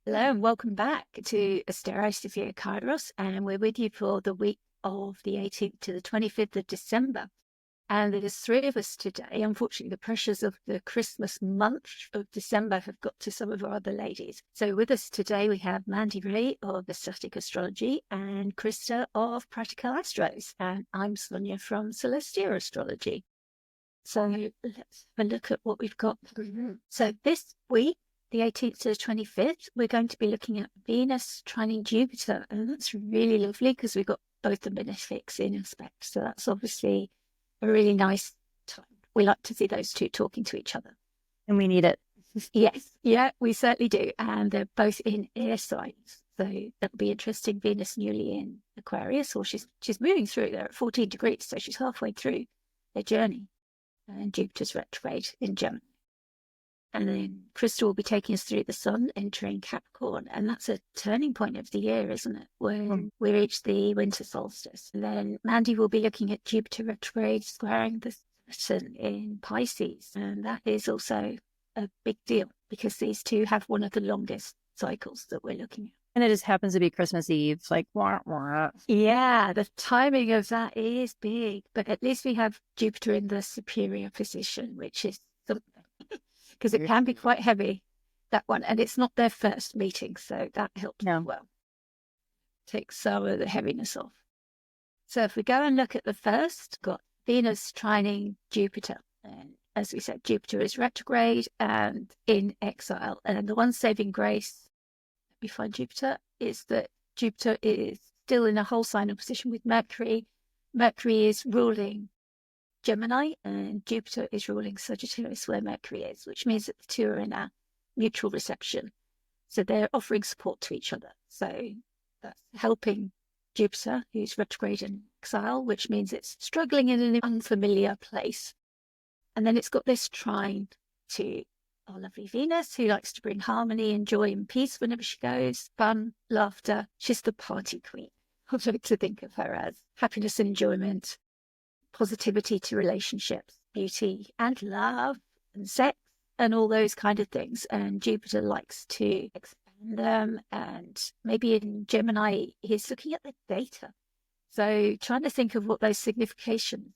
Hello and welcome back to Asteri, Sofia, Kairos, and we're with you for the week of the 18th to the 25th of December. And there's three of us today. Unfortunately, the pressures of the Christmas month of December have got to some of our other ladies. So with us today, we have Mandi Rae of Astrological Astrology and Christa of Practical Astros. And I'm Sonia from Celestia Astrology. So let's have a look at what we've got. So this week, the 18th to the 25th, we're going to be looking at Venus trining Jupiter. And that's really lovely because we've got both the benefics in aspect. So that's obviously a really nice time. We like to see those two talking to each other. And we need it. Yes, yeah, we certainly do. And they're both in air signs. So that'll be interesting. Venus newly in Aquarius, or she's moving through there at 14 degrees. So she's halfway through their journey. And Jupiter's retrograde in Gemini. And then Christa will be taking us through the sun entering Capricorn. And that's a turning point of the year, isn't it? When we reach the winter solstice. And then Mandi will be looking at Jupiter retrograde squaring the Saturn in Pisces. And that is also a big deal because these two have one of the longest cycles that we're looking at. And it just happens to be Christmas Eve. It's like, wah, wah. Yeah, the timing of that is big. But at least we have Jupiter in the superior position, which is something. Because it can be quite heavy, that one. And it's not their first meeting, so that helps as well. Takes some of the heaviness off. So if we go and look at the first, got Venus trining Jupiter. And as we said, Jupiter is retrograde and in exile. And the one saving grace, let me find Jupiter, is that Jupiter is still in a whole sign opposition with Mercury. Mercury is ruling Gemini and Jupiter is ruling Sagittarius where Mercury is, which means that the two are in a mutual reception. So they're offering support to each other. So that's helping Jupiter, who's retrograde in exile, which means it's struggling in an unfamiliar place. And then it's got this trine to our lovely Venus, who likes to bring harmony and joy and peace whenever she goes, fun, laughter. She's the party queen. I like to think of her as happiness and enjoyment, positivity to relationships, beauty and love and sex and all those kind of things. And Jupiter likes to expand them. And maybe in Gemini, he's looking at the data. So trying to think of what those significations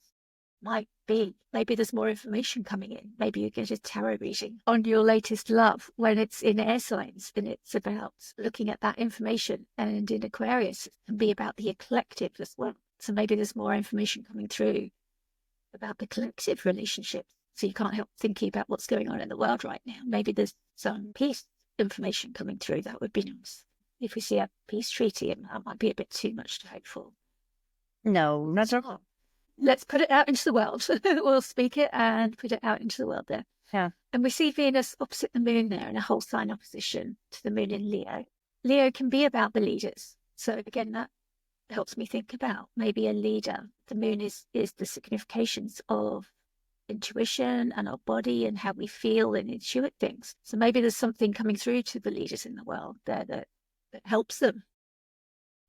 might be. Maybe there's more information coming in. Maybe you get a tarot reading on your latest love when it's in air signs and it's about looking at that information. And in Aquarius, it can be about the collective as well. So maybe there's more information coming through about the collective relationships. So you can't help thinking about what's going on in the world right now. Maybe there's some peace information coming through. That would be nice. If we see a peace treaty, that might be a bit too much to hope for. No, not at all. Let's put it out into the world. We'll speak it and put it out into the world there. Yeah. And we see Venus opposite the moon there in a whole sign opposition to the moon in Leo. Leo can be about the leaders. So again, that helps me think about maybe a leader. The moon is the significations of intuition and our body and how we feel and intuit things. So maybe there's something coming through to the leaders in the world there that helps them.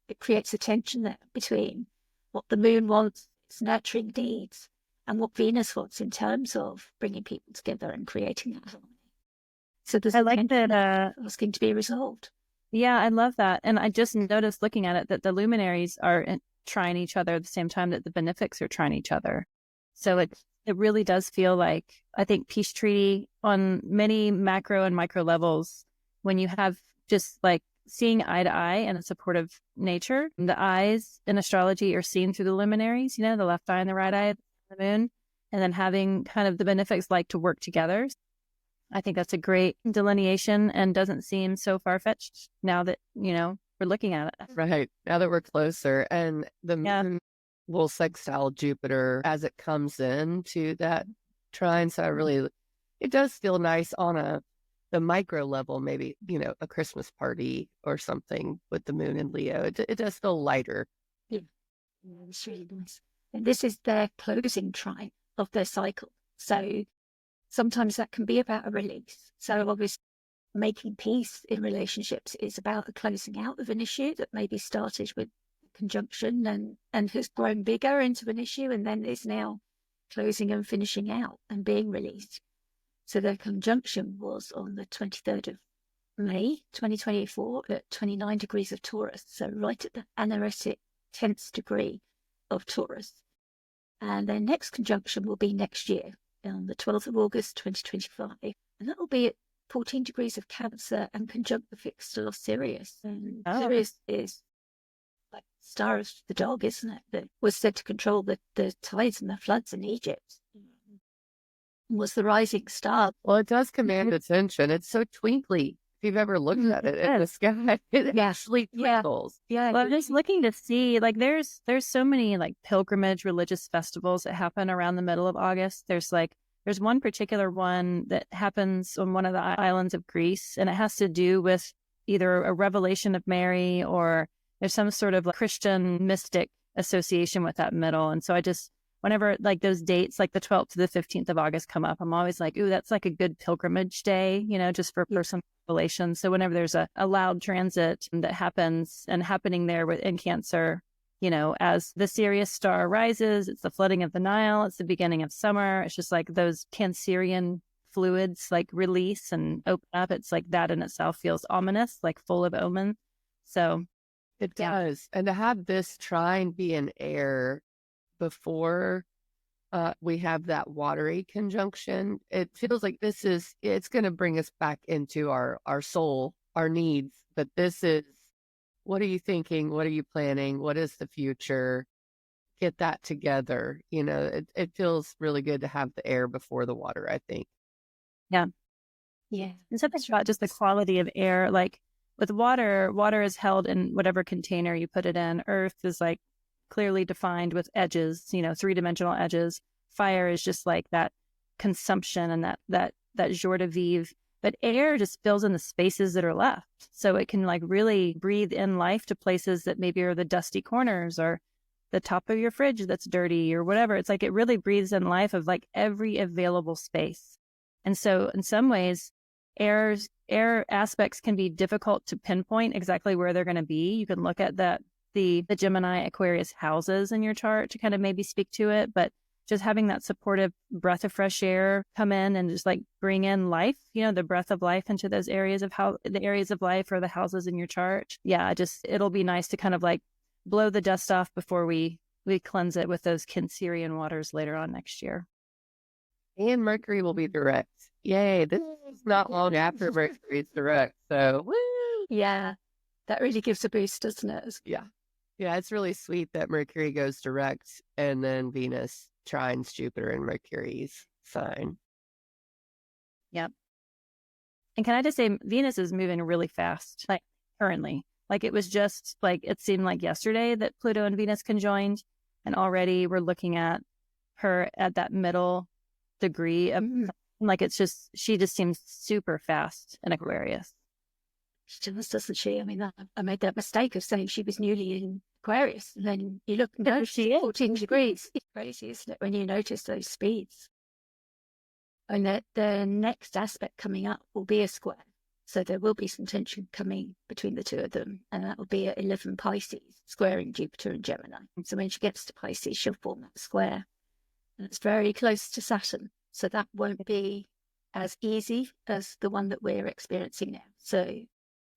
It creates a tension there between what the moon wants, its nurturing needs, and what Venus wants in terms of bringing people together and creating that harmony. So there's I like that asking to be resolved. Yeah, I love that. And I just noticed looking at it that the luminaries are trying each other at the same time that the benefics are trying each other. So it really does feel like, I think, peace treaty on many macro and micro levels. When you have just like seeing eye to eye and a supportive nature, the eyes in astrology are seen through the luminaries, the left eye and the right eye of the moon, and then having kind of the benefics like to work together. I think that's a great delineation and doesn't seem so far-fetched now that, we're looking at it. Right. Now that we're closer. And the moon will sextile Jupiter as it comes in to that trine. So it does feel nice on the micro level, maybe, a Christmas party or something with the moon in Leo. It does feel lighter. Yeah, it's really nice. And this is their closing trine of their cycle. So sometimes that can be about a release. So obviously making peace in relationships is about the closing out of an issue that maybe started with conjunction and has grown bigger into an issue and then is now closing and finishing out and being released. So their conjunction was on the 23rd of May 2024 at 29 degrees of Taurus, so right at the anaretic 10th degree of Taurus. And their next conjunction will be next year, on the 12th of August 2025. And that will be at 14 degrees of Cancer and conjunct the fixed of Sirius. And Sirius is like the star of the dog, isn't it? That was said to control the tides and the floods in Egypt. Was the rising star. Well, it does command attention. It's so twinkly. If you've ever looked at it in the sky, it actually twinkles. Yeah. Well, I'm just looking to see, like, there's so many like pilgrimage religious festivals that happen around the middle of August. There's one particular one that happens on one of the islands of Greece, and it has to do with either a revelation of Mary or there's some sort of like Christian mystic association with that middle. And so whenever like those dates, like the 12th to the 15th of August come up, I'm always like, ooh, that's like a good pilgrimage day, just for personal revelation. So whenever there's a loud transit that happens and happening there in Cancer, as the Sirius star rises, it's the flooding of the Nile, it's the beginning of summer. It's just like those Cancerian fluids like release and open up. It's like that in itself feels ominous, like full of omen. So it does. And to have this trine be in air before we have that watery conjunction, it feels like it's going to bring us back into our soul, our needs. But this is, what are you thinking? What are you planning? What is the future? Get that together. It feels really good to have the air before the water, I think. Yeah. Yeah. And something about just the quality of air, like with water is held in whatever container you put it in. Earth is like clearly defined with edges, 3-dimensional edges. Fire is just like that consumption and that joie de vivre. But air just fills in the spaces that are left. So it can like really breathe in life to places that maybe are the dusty corners or the top of your fridge that's dirty or whatever. It's like it really breathes in life of like every available space. And so in some ways, air aspects can be difficult to pinpoint exactly where they're going to be. You can look at the Gemini Aquarius houses in your chart to kind of maybe speak to it, but just having that supportive breath of fresh air come in and just like bring in life, the breath of life into those areas of the areas of life or the houses in your chart. Yeah, it'll be nice to kind of like blow the dust off before we cleanse it with those Cancerian waters later on next year. And Mercury will be direct. Yay. This is not long after Mercury's direct. So, woo! Yeah. That really gives a boost, doesn't it? Yeah. Yeah, it's really sweet that Mercury goes direct and then Venus trines Jupiter in Mercury's sign. Yep. And can I just say, Venus is moving really fast, like currently. Like it was just like, it seemed like yesterday that Pluto and Venus conjoined, and already we're looking at her at that middle degree of like, she just seems super fast in Aquarius. She does, doesn't she? I mean, I made that mistake of saying she was newly in Aquarius, and then you look and go, she is 14 degrees. It's crazy, isn't it, when you notice those speeds? And the next aspect coming up will be a square. So there will be some tension coming between the two of them, and that will be at 11 Pisces, squaring Jupiter and Gemini. So when she gets to Pisces, she'll form that square. And it's very close to Saturn. So that won't be as easy as the one that we're experiencing now. So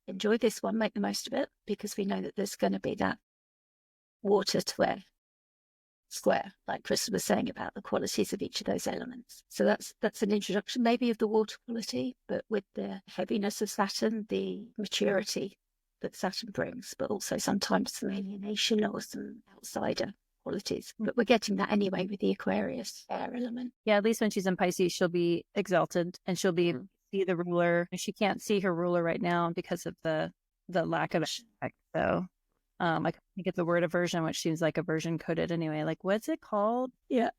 enjoy this one, make the most of it, because we know that there's going to be that water to air square, like Christa was saying about the qualities of each of those elements. So that's an introduction maybe of the water quality, but with the heaviness of Saturn, the maturity that Saturn brings, but also sometimes some alienation or some outsider qualities. But we're getting that anyway with the Aquarius air element. Yeah, at least when she's in Pisces, she'll be exalted and she'll be see the ruler. She can't see her ruler right now because of the lack of effect. So I can't think of the word aversion, which seems like aversion coded anyway. Like, what's it called? Yeah.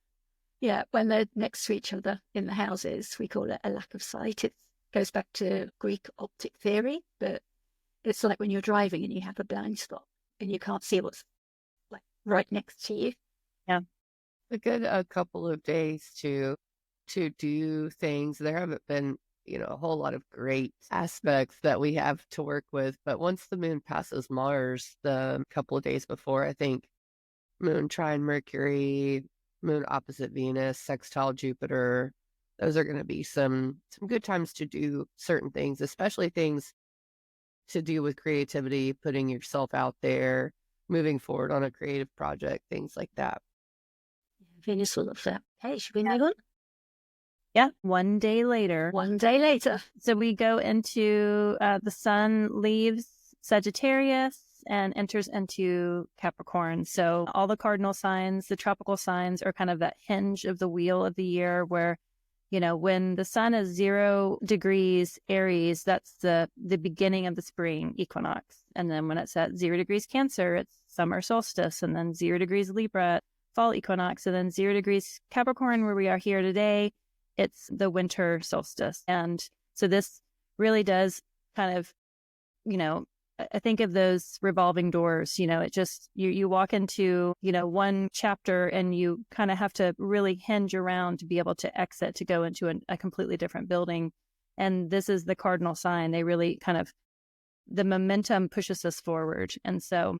When they're next to each other in the houses, we call it a lack of sight. It goes back to Greek optic theory, but it's like when you're driving and you have a blind spot and you can't see what's like right next to you. Yeah. A couple of days to do things. There haven't been a whole lot of great aspects that we have to work with. But once the moon passes Mars, the couple of days before, I think moon trine Mercury, moon opposite Venus, sextile Jupiter, those are going to be some good times to do certain things, especially things to do with creativity, putting yourself out there, moving forward on a creative project, things like that. Venus will love that. Hey, should we move on? Yeah, 1 day later. 1 day later. So we go into the sun leaves Sagittarius and enters into Capricorn. So all the cardinal signs, the tropical signs, are kind of that hinge of the wheel of the year where, you know, when the sun is 0 degrees Aries, that's the beginning of the spring equinox. And then when it's at 0 degrees Cancer, it's summer solstice. And then 0 degrees Libra, fall equinox. And then 0 degrees Capricorn, where we are here today, it's the winter solstice. And so this really does kind of, you know, I think of those revolving doors, you know, it just, you walk into, you know, one chapter and you kind of have to really hinge around to be able to exit, to go into a completely different building. And this is the cardinal sign. They really kind of, the momentum pushes us forward. And so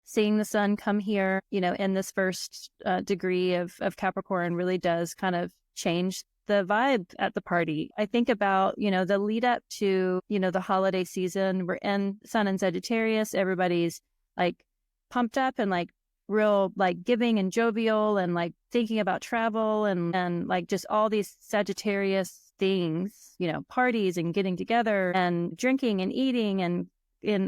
seeing the sun come here, you know, in this first degree of Capricorn really does kind of change the vibe at the party. I think about, you know, the lead up to, you know, the holiday season. We're in Sun and Sagittarius. Everybody's like pumped up and like real like giving and jovial and like thinking about travel and like just all these Sagittarius things, you know, parties and getting together and drinking and eating and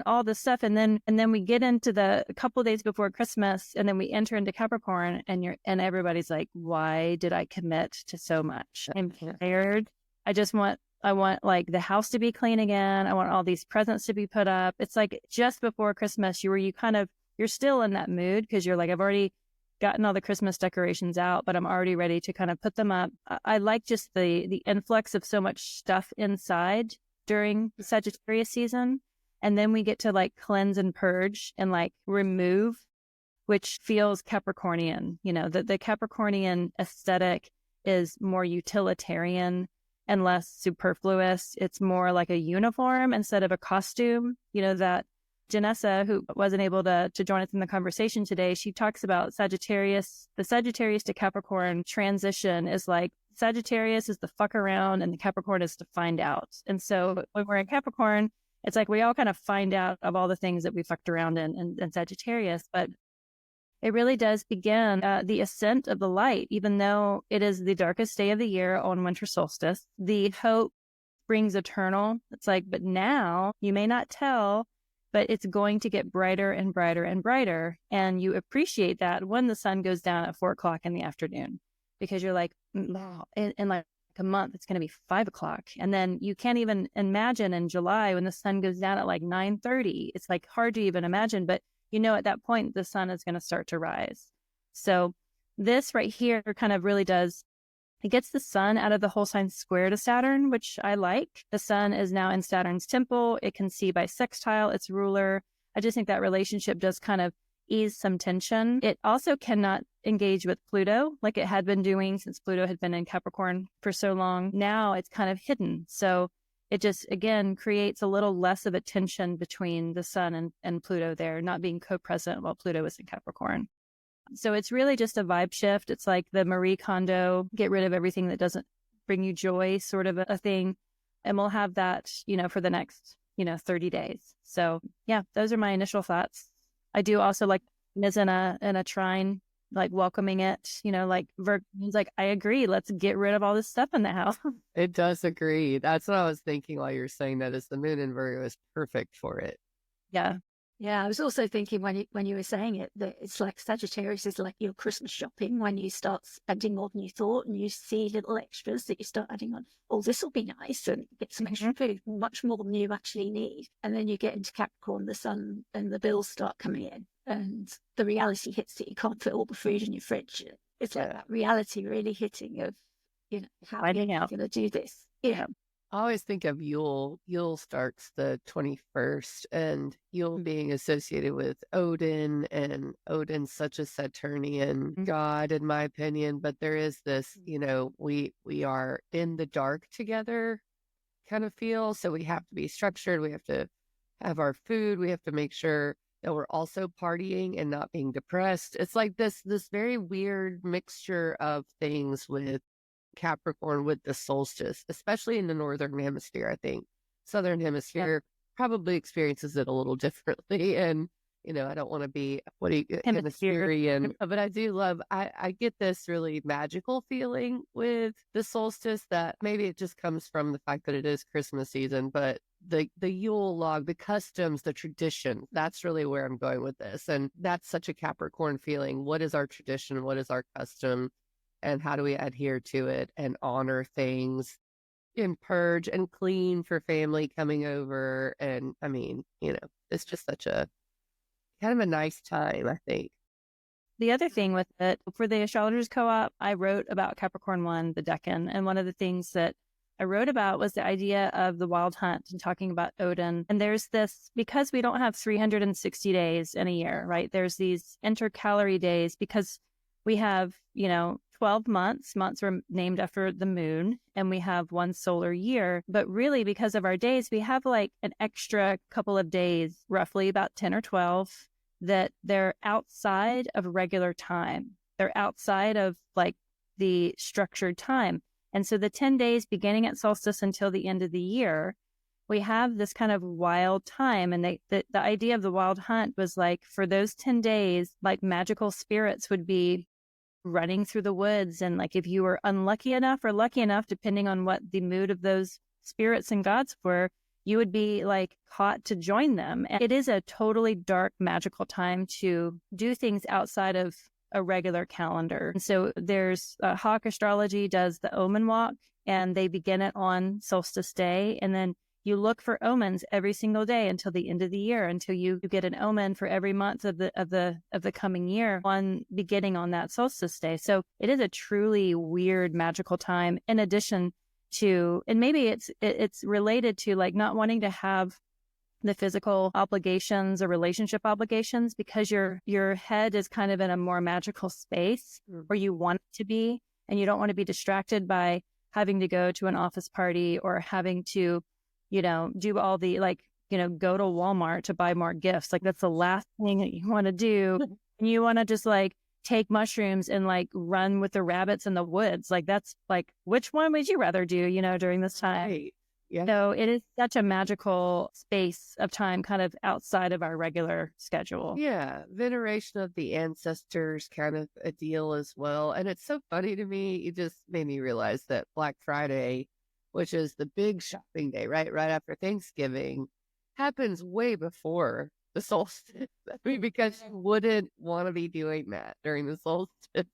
all this stuff. And then we get into the a couple of days before Christmas, and then we enter into Capricorn, and everybody's like, why did I commit to so much? I'm tired. I want like the house to be clean again. I want all these presents to be put up. It's like just before Christmas, you're still in that mood because you're like, I've already gotten all the Christmas decorations out, but I'm already ready to kind of put them up. I like just the influx of so much stuff inside during the Sagittarius season. And then we get to like cleanse and purge and like remove, which feels Capricornian. You know, the Capricornian aesthetic is more utilitarian and less superfluous. It's more like a uniform instead of a costume. You know, that Janessa, who wasn't able to join us in the conversation today, she talks about Sagittarius. The Sagittarius to Capricorn transition is like Sagittarius is the fuck around and the Capricorn is to find out. And so when we're in Capricorn, it's like we all kind of find out of all the things that we fucked around in Sagittarius, but it really does begin the ascent of the light, even though it is the darkest day of the year on winter solstice. The hope springs eternal. It's like, but now you may not tell, but it's going to get brighter and brighter and brighter. And you appreciate that when the sun goes down at 4 o'clock in the afternoon, because you're like, wow, in like a month, it's going to be 5 o'clock. And then you can't even imagine in July when the sun goes down at like 9:30. It's like hard to even imagine, but you know, at that point, the sun is going to start to rise. So this right here kind of really does, it gets the sun out of the whole sign square to Saturn, which I like. The sun is now in Saturn's temple. It can see by sextile its ruler. I just think that relationship does kind of ease some tension. It also cannot engage with Pluto like it had been doing since Pluto had been in Capricorn for so long. Now it's kind of hidden. So it just, again, creates a little less of a tension between the sun and Pluto there, not being co-present while Pluto is in Capricorn. So it's really just a vibe shift. It's like the Marie Kondo, get rid of everything that doesn't bring you joy sort of a thing. And we'll have that, you know, for the next, 30 days. So yeah, those are my initial thoughts. I do also like is in a trine, like welcoming it, like Virgo's like, I agree. Let's get rid of all this stuff in the house. It does agree. That's what I was thinking while you were saying that, is the moon in Virgo is perfect for it. Yeah. Yeah, I was also thinking when you were saying it, that it's like Sagittarius is like your Christmas shopping, when you start spending more than you thought and you see little extras that you start adding on. Oh, this will be nice, and get some extra food, much more than you actually need. And then you get into Capricorn, the sun and the bills start coming in, and the reality hits that you can't fit all the food in your fridge. It's like that reality really hitting of, how are you going to do this? Yeah. I always think of Yule. Yule starts the 21st, and Yule being associated with Odin, and Odin's such a Saturnian god, in my opinion. But there is this, we are in the dark together kind of feel. So we have to be structured. We have to have our food. We have to make sure that we're also partying and not being depressed. It's like this very weird mixture of things with Capricorn, with the solstice, especially in the northern hemisphere. I think southern hemisphere, probably experiences it a little differently. And, I don't want to be Hemispherean, but I do love, I get this really magical feeling with the solstice that maybe it just comes from the fact that it is Christmas season, but the Yule log, the customs, the tradition, that's really where I'm going with this. And that's such a Capricorn feeling. What is our tradition? What is our custom? And how do we adhere to it and honor things and purge and clean for family coming over? And I mean, it's just such a kind of a nice time, I think. The other thing with it, for the Astrologers Co-op, I wrote about Capricorn 1, the Decan. And one of the things that I wrote about was the idea of the wild hunt and talking about Odin. And there's this, because we don't have 360 days in a year, right? There's these intercalary days because we have, 12 months. Months are named after the moon, and we have one solar year. But really, because of our days, we have like an extra couple of days, roughly about 10 or 12, that they're outside of regular time. They're outside of like the structured time. And so the 10 days beginning at solstice until the end of the year, we have this kind of wild time. And the idea of the wild hunt was like, for those 10 days, like magical spirits would be running through the woods. And like, if you were unlucky enough or lucky enough, depending on what the mood of those spirits and gods were, you would be like caught to join them. And it is a totally dark, magical time to do things outside of a regular calendar. And so there's Hawk Astrology does the omen walk, and they begin it on solstice day. And then you look for omens every single day until the end of the year, until you get an omen for every month of the coming year on beginning on that solstice day. So it is a truly weird, magical time, in addition to, and maybe it's related to like not wanting to have the physical obligations or relationship obligations, because your head is kind of in a more magical space where you want it to be, and you don't want to be distracted by having to go to an office party or having to, do all the go to Walmart to buy more gifts. Like that's the last thing that you want to do. And you want to just like take mushrooms and like run with the rabbits in the woods. Like that's like, which one would you rather do, during this time? Right. Yeah. So it is such a magical space of time kind of outside of our regular schedule. Yeah. Veneration of the ancestors kind of a deal as well. And it's so funny to me. It just made me realize that Black Friday, which is the big shopping day, right after Thanksgiving, happens way before the solstice. I mean, because you wouldn't want to be doing that during the solstice,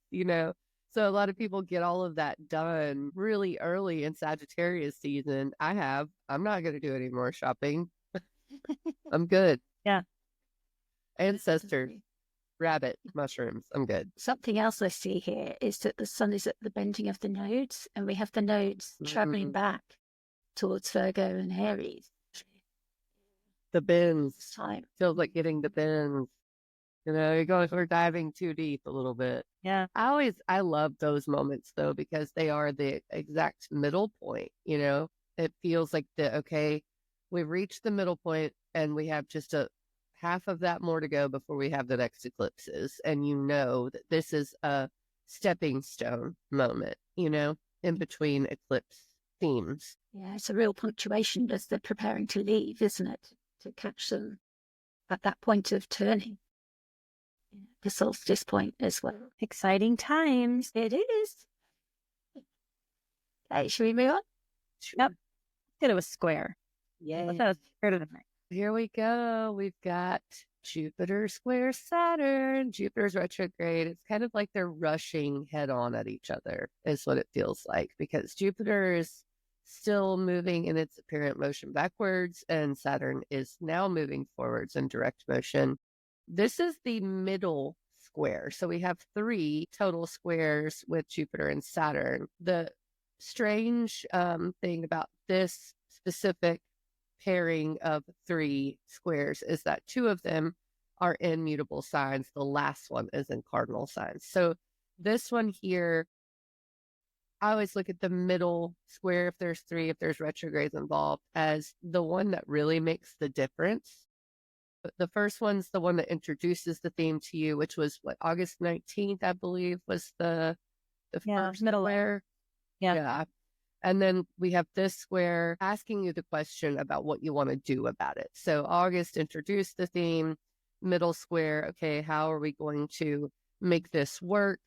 So a lot of people get all of that done really early in Sagittarius season. I'm not going to do any more shopping. I'm good. Yeah. Ancestors, rabbit, mushrooms. I'm good. Something else I see here is that the sun is at the bending of the nodes, and we have the nodes traveling back towards Virgo and Aries. The bends. Time. Feels like getting the bends. We're diving too deep a little bit. Yeah. I love those moments though, because they are the exact middle point, It feels like we've reached the middle point and we have just a half of that more to go before we have the next eclipses. And that this is a stepping stone moment, in between eclipse themes. Yeah, it's a real punctuation as they're preparing to leave, isn't it? To catch them at that point of turning. The solstice point as well. Exciting times. It is. Okay, should we move on? Yep. Let's go to a square. Yeah. Let's have a square to the next. Here we go. We've got Jupiter square Saturn. Jupiter's retrograde. It's kind of like they're rushing head on at each other, is what it feels like, because Jupiter is still moving in its apparent motion backwards, and Saturn is now moving forwards in direct motion. This is the middle square. So we have 3 total squares with Jupiter and Saturn. The strange thing about this specific pairing of 3 squares is that 2 of them are in mutable signs. The last one is in cardinal signs. So this one here, I always look at the middle square, if there's 3, if there's retrogrades involved, as the one that really makes the difference. The first one's the one that introduces the theme to you, which was August 19th, I believe, was the first middle square. Yeah. And then we have this square asking you the question about what you want to do about it. So August introduced the theme, middle square, okay, how are we going to make this work?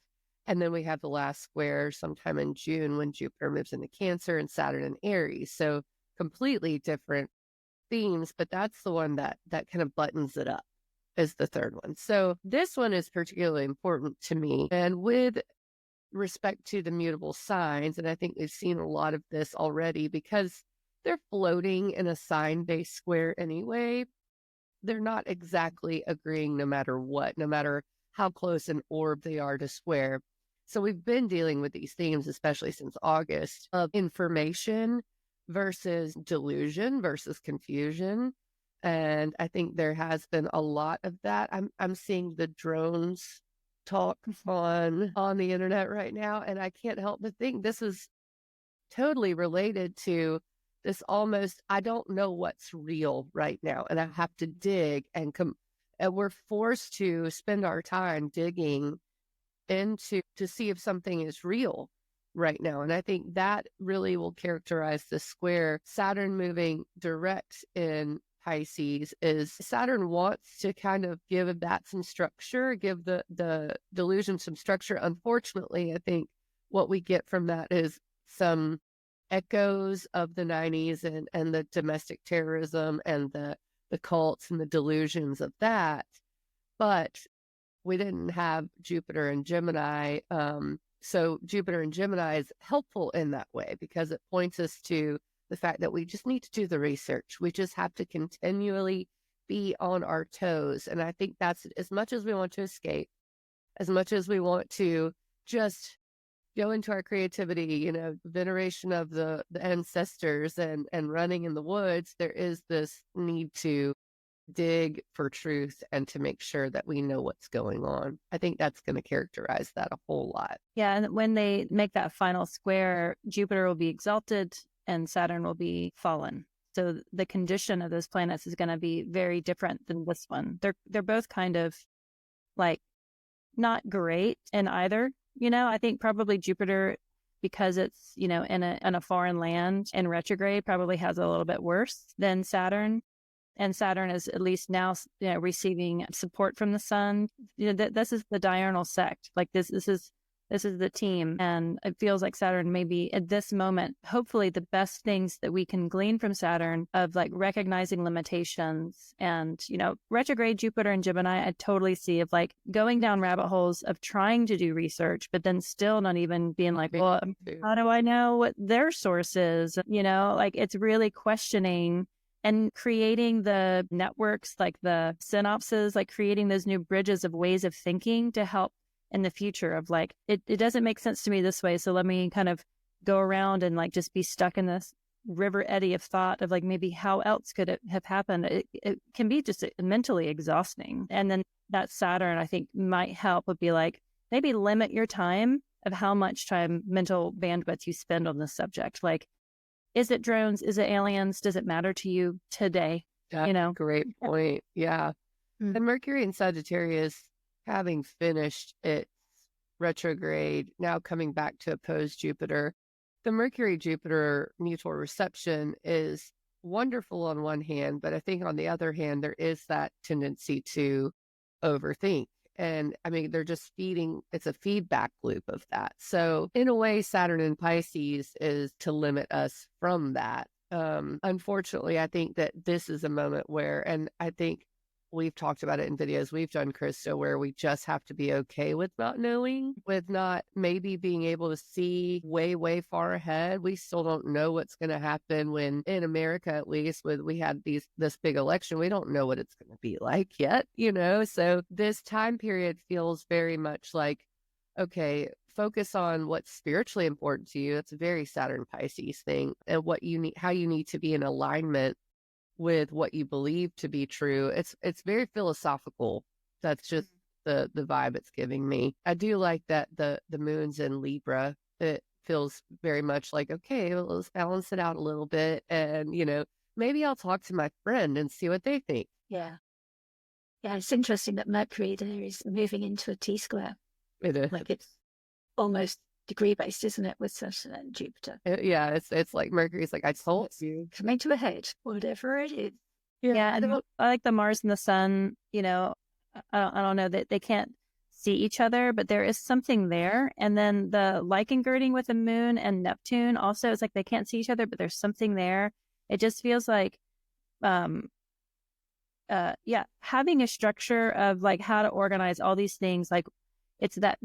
And then we have the last square sometime in June when Jupiter moves into Cancer and Saturn in Aries. So completely different themes, but that's the one that kind of buttons it up, is the third one. So this one is particularly important to me. And with respect to the mutable signs, and I think we've seen a lot of this already because they're floating in a sign-based square anyway, they're not exactly agreeing no matter what, no matter how close an orb they are to square. So we've been dealing with these themes, especially since August, of information versus delusion versus confusion. And I think there has been a lot of that. I'm seeing the drones talk on the internet right now, and I can't help but think this is totally related to this almost, I don't know what's real right now, and I have to dig and we're forced to spend our time digging into to see if something is real right now. And I think that really will characterize the square. Saturn moving direct in Pisces is Saturn wants to kind of give that some structure, give the delusion some structure. Unfortunately, I think what we get from that is some echoes of the 90s and the domestic terrorism and the cults and the delusions of that. But we didn't have Jupiter and Gemini. So Jupiter and Gemini is helpful in that way because it points us to the fact that we just need to do the research. We just have to continually be on our toes. And I think that's, as much as we want to escape, as much as we want to just go into our creativity, veneration of the ancestors and running in the woods, there is this need to dig for truth and to make sure that we know what's going on. I think that's going to characterize that a whole lot. Yeah, and when they make that final square, Jupiter will be exalted and Saturn will be fallen. So the condition of those planets is going to be very different than this one. They're both kind of like not great in either. I think probably Jupiter, because it's, in a foreign land in retrograde, probably has a little bit worse than Saturn. And Saturn is at least now, receiving support from the sun. This is the diurnal sect. Like this is the team. And it feels like Saturn may be at this moment, hopefully the best things that we can glean from Saturn of like recognizing limitations and, retrograde Jupiter and Gemini, I totally see of like going down rabbit holes of trying to do research, but then still not even being like, well, how do I know what their source is? Like it's really questioning and creating the networks, like the synapses, like creating those new bridges of ways of thinking to help in the future of like, it doesn't make sense to me this way. So let me kind of go around and like just be stuck in this river eddy of thought of like, maybe how else could it have happened? It can be just mentally exhausting. And then that Saturn, I think, might help would be like, maybe limit your time of how much time, mental bandwidth you spend on this subject. Like, is it drones? Is it aliens? Does it matter to you today? That's a great point. Yeah. Mm-hmm. And Mercury in Sagittarius, having finished its retrograde, now coming back to oppose Jupiter, the Mercury-Jupiter mutual reception is wonderful on one hand, but I think on the other hand, there is that tendency to overthink. And I mean, they're just it's a feedback loop of that. So in a way, Saturn in Pisces is to limit us from that. Unfortunately, I think that this is a moment where, and I think we've talked about it in videos we've done, Christa, where we just have to be okay with not knowing, with not maybe being able to see way, way far ahead. We still don't know what's going to happen when, in America at least, when we had this big election, we don't know what it's going to be like yet, So this time period feels very much like, okay, focus on what's spiritually important to you. It's a very Saturn Pisces thing, and what you need, how you need to be in alignment with what you believe to be true. It's very philosophical. That's just the vibe it's giving me. I do like that the moon's in Libra. It feels very much like, okay, well, let's balance it out a little bit. And, maybe I'll talk to my friend and see what they think. Yeah. Yeah, it's interesting that Mercury there is moving into a T-square. It is. Like it's almost degree based, isn't it, with Saturn and Jupiter? Yeah, it's like Mercury's like, I told you. Coming to a head, whatever it is. Yeah, and I like the Mars and the Sun, I don't know that they can't see each other, but there is something there. And then the lichen girding with the Moon and Neptune also, it's like they can't see each other, but there's something there. It just feels like, having a structure of like how to organize all these things. Like it's that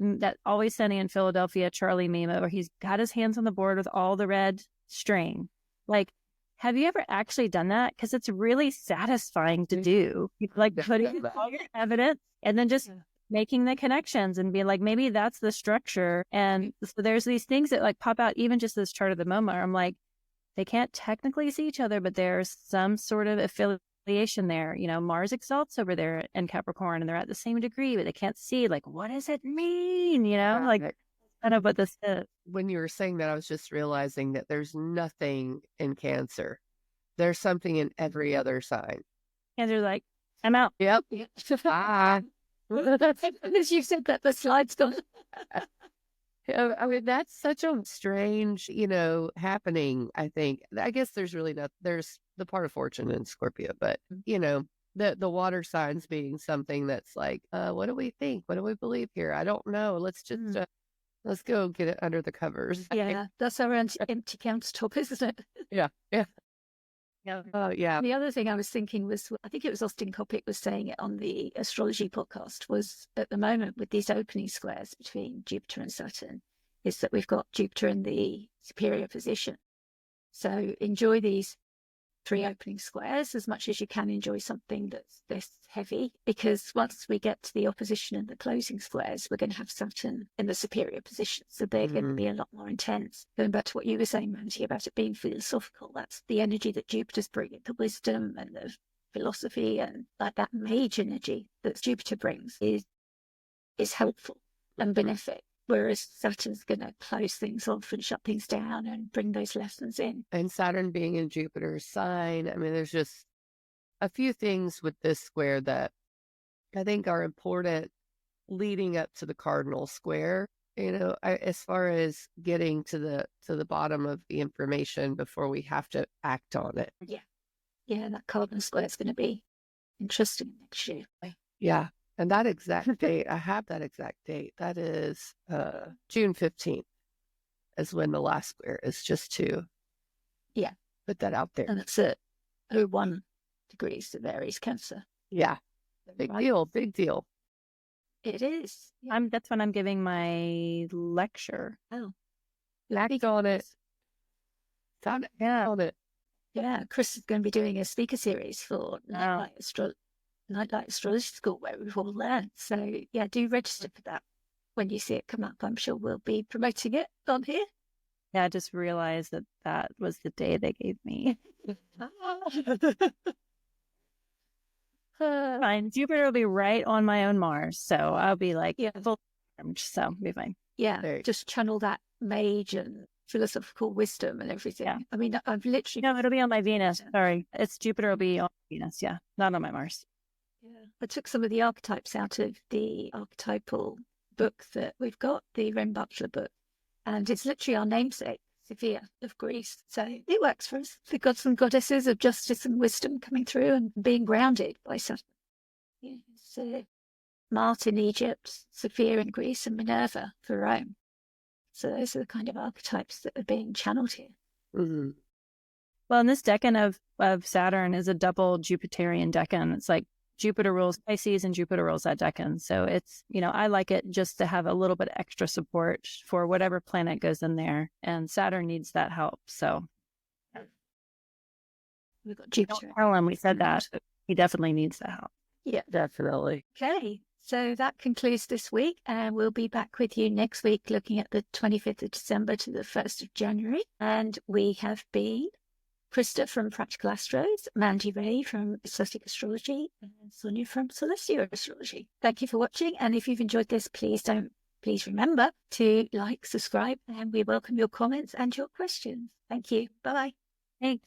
Always Sunny in Philadelphia Charlie meme where he's got his hands on the board with all the red string. Like, have you ever actually done that? Because it's really satisfying to do. Like putting all your evidence and then just making the connections and being like, maybe that's the structure. And so there's these things that like pop out, even just this chart of the moment. I'm like, they can't technically see each other, but there's some sort of affiliation there. Mars exalts over there in Capricorn and they're at the same degree, but they can't see. Like, what does it mean? Like kind of what this is. When you were saying that, I was just realizing that there's nothing in Cancer. There's something in every other sign. And they're like, I'm out. Yep. Bye. As you said that, the slide's gone. I mean, that's such a strange, happening, I think. I guess there's the part of fortune in Scorpio, but, the water signs being something that's like, what do we think? What do we believe here? I don't know. Let's just, let's go get it under the covers. Yeah, that's our empty countertop, isn't it? Yeah. Yeah. Yeah. The other thing I was thinking was, I think it was Austin Coppock was saying it on the astrology podcast, was at the moment with these opening squares between Jupiter and Saturn, is that we've got Jupiter in the superior position. So enjoy these 3 opening squares as much as you can enjoy something that's this heavy, because once we get to the opposition and the closing squares, we're going to have Saturn in the superior position. So they're going to be a lot more intense. Going back to what you were saying, Mandi, about it being philosophical, that's the energy that Jupiter's bringing, the wisdom and the philosophy, and like that mage energy that Jupiter brings is helpful and benefic. Whereas Saturn's going to close things off and shut things down and bring those lessons in. And Saturn being in Jupiter's sign, I mean, there's just a few things with this square that I think are important leading up to the cardinal square. As far as getting to the bottom of the information before we have to act on it. Yeah, that cardinal square is going to be interesting next year. Yeah. And that exact date, I have that exact date. That is June 15th is when the last square is, just to put that out there. And it's at 01 degrees of Aries Cancer. Yeah. Big deal. It is. Yeah. That's when I'm giving my lecture. Oh. Act on it. On it. Yeah, Chris is going to be doing a speaker series for Nightlight Astrology School, where we've all learned. So yeah, do register for that when you see it come up. I'm sure we'll be promoting it on here. Yeah, I just realized that was the day they gave me. Fine. Jupiter will be right on my own Mars, so I'll be like full armed, so it'll be fine. Yeah, just channel that mage and philosophical wisdom and everything. Yeah. I mean, I've literally... No, it'll be on my Venus. Sorry. It's Jupiter will be on Venus, not on my Mars. Yeah. I took some of the archetypes out of the archetypal book that we've got, the Ren Butler book, and it's literally our namesake, Sofia of Greece. So it works for us. The gods and goddesses of justice and wisdom coming through and being grounded by Saturn. Yeah, so Mart in Egypt, Sophia in Greece, and Minerva for Rome. So those are the kind of archetypes that are being channeled here. Mm-hmm. Well, and this decan of Saturn is a double Jupiterian decan. It's like Jupiter rules Pisces and Jupiter rules that decan. So it's, I like it just to have a little bit extra support for whatever planet goes in there. And Saturn needs that help. So we've got Jupiter. Don't tell him we said that. He definitely needs that help. Yeah, definitely. Okay. So that concludes this week, and we'll be back with you next week looking at the 25th of December to the 1st of January. And we have been Christa from Practical Astros, Mandi Rae from Astrological Astrology, and Sonia from Celestia Astrology. Thank you for watching, and if you've enjoyed this, please remember to like, subscribe, and we welcome your comments and your questions. Thank you. Bye-bye. Thanks.